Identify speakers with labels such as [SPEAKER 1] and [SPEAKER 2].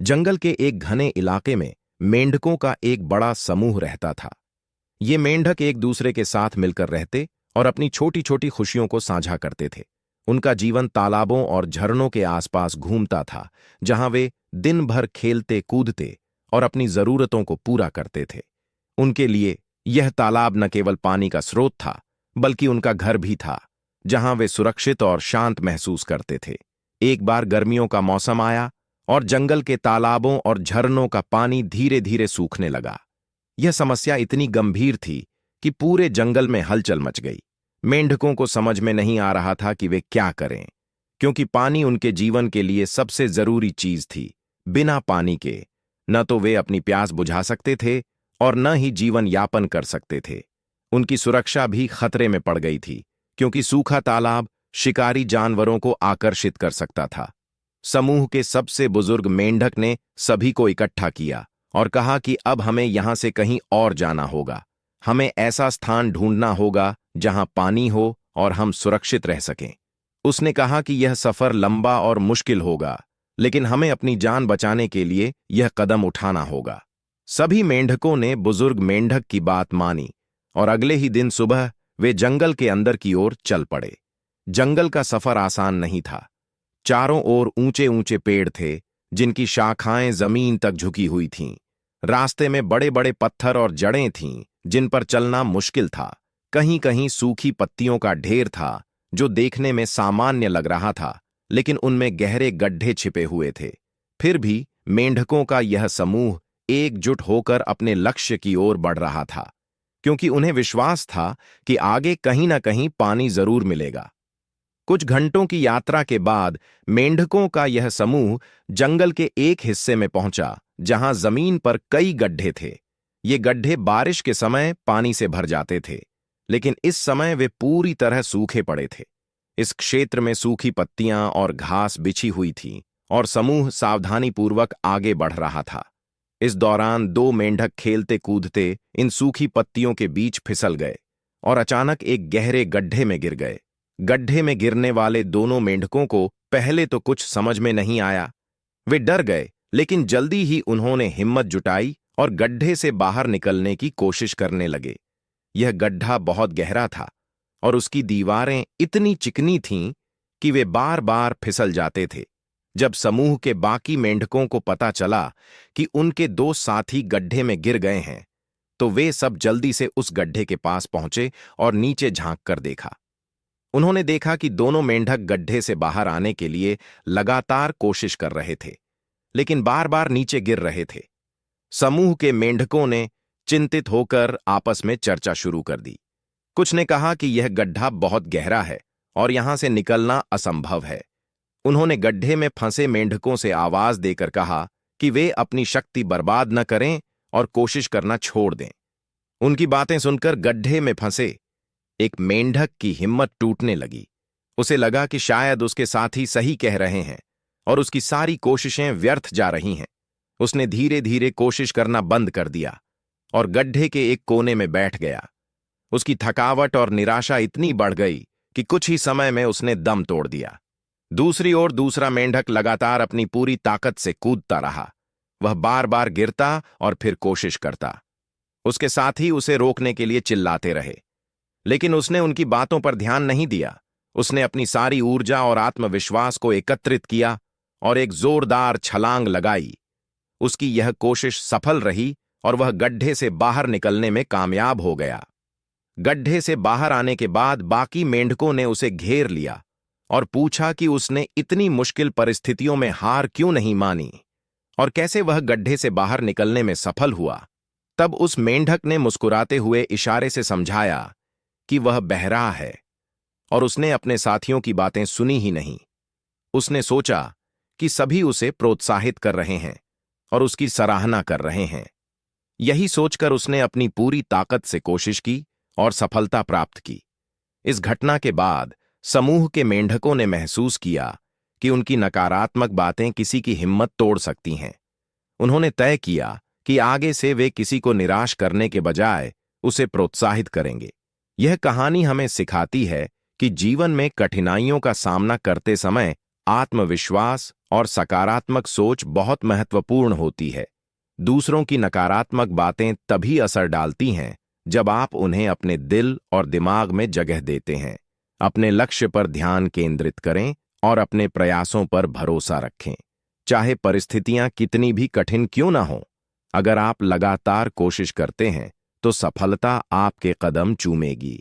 [SPEAKER 1] जंगल के एक घने इलाके में मेंढकों का एक बड़ा समूह रहता था। ये मेंढक एक दूसरे के साथ मिलकर रहते और अपनी छोटी छोटी खुशियों को साझा करते थे। उनका जीवन तालाबों और झरनों के आसपास घूमता था, जहां वे दिन भर खेलते कूदते और अपनी जरूरतों को पूरा करते थे। उनके लिए यह तालाब न केवल पानी का स्रोत था, बल्कि उनका घर भी था, जहां वे सुरक्षित और शांत महसूस करते थे। एक बार गर्मियों का मौसम आया और जंगल के तालाबों और झरनों का पानी धीरे धीरे सूखने लगा। यह समस्या इतनी गंभीर थी कि पूरे जंगल में हलचल मच गई। मेंढकों को समझ में नहीं आ रहा था कि वे क्या करें, क्योंकि पानी उनके जीवन के लिए सबसे जरूरी चीज थी। बिना पानी के न तो वे अपनी प्यास बुझा सकते थे और न ही जीवन यापन कर सकते थे। उनकी सुरक्षा भी खतरे में पड़ गई थी, क्योंकि सूखा तालाब शिकारी जानवरों को आकर्षित कर सकता था। समूह के सबसे बुजुर्ग मेंढक ने सभी को इकट्ठा किया और कहा कि अब हमें यहां से कहीं और जाना होगा। हमें ऐसा स्थान ढूंढना होगा जहां पानी हो और हम सुरक्षित रह सकें। उसने कहा कि यह सफर लंबा और मुश्किल होगा, लेकिन हमें अपनी जान बचाने के लिए यह कदम उठाना होगा। सभी मेंढकों ने बुजुर्ग मेंढक की बात मानी और अगले ही दिन सुबह वे जंगल के अंदर की ओर चल पड़े। जंगल का सफर आसान नहीं था। चारों ओर ऊंचे ऊंचे पेड़ थे, जिनकी शाखाएं जमीन तक झुकी हुई थीं। रास्ते में बड़े बड़े पत्थर और जड़ें थीं, जिन पर चलना मुश्किल था। कहीं कहीं सूखी पत्तियों का ढेर था, जो देखने में सामान्य लग रहा था, लेकिन उनमें गहरे गड्ढे छिपे हुए थे। फिर भी मेंढकों का यह समूह एकजुट होकर अपने लक्ष्य की ओर बढ़ रहा था, क्योंकि उन्हें विश्वास था कि आगे कहीं ना कहीं पानी जरूर मिलेगा। कुछ घंटों की यात्रा के बाद मेंढकों का यह समूह जंगल के एक हिस्से में पहुंचा, जहां जमीन पर कई गड्ढे थे। ये गड्ढे बारिश के समय पानी से भर जाते थे, लेकिन इस समय वे पूरी तरह सूखे पड़े थे। इस क्षेत्र में सूखी पत्तियां और घास बिछी हुई थी और समूह सावधानीपूर्वक आगे बढ़ रहा था। इस दौरान दो मेंढक खेलते कूदते इन सूखी पत्तियों के बीच फिसल गए और अचानक एक गहरे गड्ढे में गिर गए। गड्ढे में गिरने वाले दोनों मेंढकों को पहले तो कुछ समझ में नहीं आया। वे डर गए, लेकिन जल्दी ही उन्होंने हिम्मत जुटाई और गड्ढे से बाहर निकलने की कोशिश करने लगे। यह गड्ढा बहुत गहरा था और उसकी दीवारें इतनी चिकनी थीं कि वे बार बार फिसल जाते थे। जब समूह के बाकी मेंढकों को पता चला कि उनके दो साथी गड्ढे में गिर गए हैं, तो वे सब जल्दी से उस गड्ढे के पास पहुंचे और नीचे झांक कर देखा। उन्होंने देखा कि दोनों मेंढक गड्ढे से बाहर आने के लिए लगातार कोशिश कर रहे थे, लेकिन बार बार नीचे गिर रहे थे। समूह के मेंढकों ने चिंतित होकर आपस में चर्चा शुरू कर दी। कुछ ने कहा कि यह गड्ढा बहुत गहरा है और यहां से निकलना असंभव है। उन्होंने गड्ढे में फंसे मेंढकों से आवाज देकर कहा कि वे अपनी शक्ति बर्बाद न करें और कोशिश करना छोड़ दें। उनकी बातें सुनकर गड्ढे में फंसे एक मेंढक की हिम्मत टूटने लगी। उसे लगा कि शायद उसके साथी सही कह रहे हैं और उसकी सारी कोशिशें व्यर्थ जा रही हैं। उसने धीरे धीरे कोशिश करना बंद कर दिया और गड्ढे के एक कोने में बैठ गया। उसकी थकावट और निराशा इतनी बढ़ गई कि कुछ ही समय में उसने दम तोड़ दिया। दूसरी ओर दूसरा मेंढक लगातार अपनी पूरी ताकत से कूदता रहा। वह बार बार गिरता और फिर कोशिश करता। उसके साथी उसे रोकने के लिए चिल्लाते रहे, लेकिन उसने उनकी बातों पर ध्यान नहीं दिया। उसने अपनी सारी ऊर्जा और आत्मविश्वास को एकत्रित किया और एक जोरदार छलांग लगाई। उसकी यह कोशिश सफल रही और वह गड्ढे से बाहर निकलने में कामयाब हो गया। गड्ढे से बाहर आने के बाद बाकी मेंढकों ने उसे घेर लिया और पूछा कि उसने इतनी मुश्किल परिस्थितियों में हार क्यों नहीं मानी और कैसे वह गड्ढे से बाहर निकलने में सफल हुआ। तब उस मेंढक ने मुस्कुराते हुए इशारे से समझाया कि वह बहरा है और उसने अपने साथियों की बातें सुनी ही नहीं। उसने सोचा कि सभी उसे प्रोत्साहित कर रहे हैं और उसकी सराहना कर रहे हैं। यही सोचकर उसने अपनी पूरी ताकत से कोशिश की और सफलता प्राप्त की। इस घटना के बाद समूह के मेंढकों ने महसूस किया कि उनकी नकारात्मक बातें किसी की हिम्मत तोड़ सकती हैं। उन्होंने तय किया कि आगे से वे किसी को निराश करने के बजाय उसे प्रोत्साहित करेंगे। यह कहानी हमें सिखाती है कि जीवन में कठिनाइयों का सामना करते समय आत्मविश्वास और सकारात्मक सोच बहुत महत्वपूर्ण होती है। दूसरों की नकारात्मक बातें तभी असर डालती हैं जब आप उन्हें अपने दिल और दिमाग में जगह देते हैं। अपने लक्ष्य पर ध्यान केंद्रित करें और अपने प्रयासों पर भरोसा रखें, चाहे परिस्थितियां कितनी भी कठिन क्यों ना हो। अगर आप लगातार कोशिश करते हैं तो सफलता आपके कदम चूमेगी।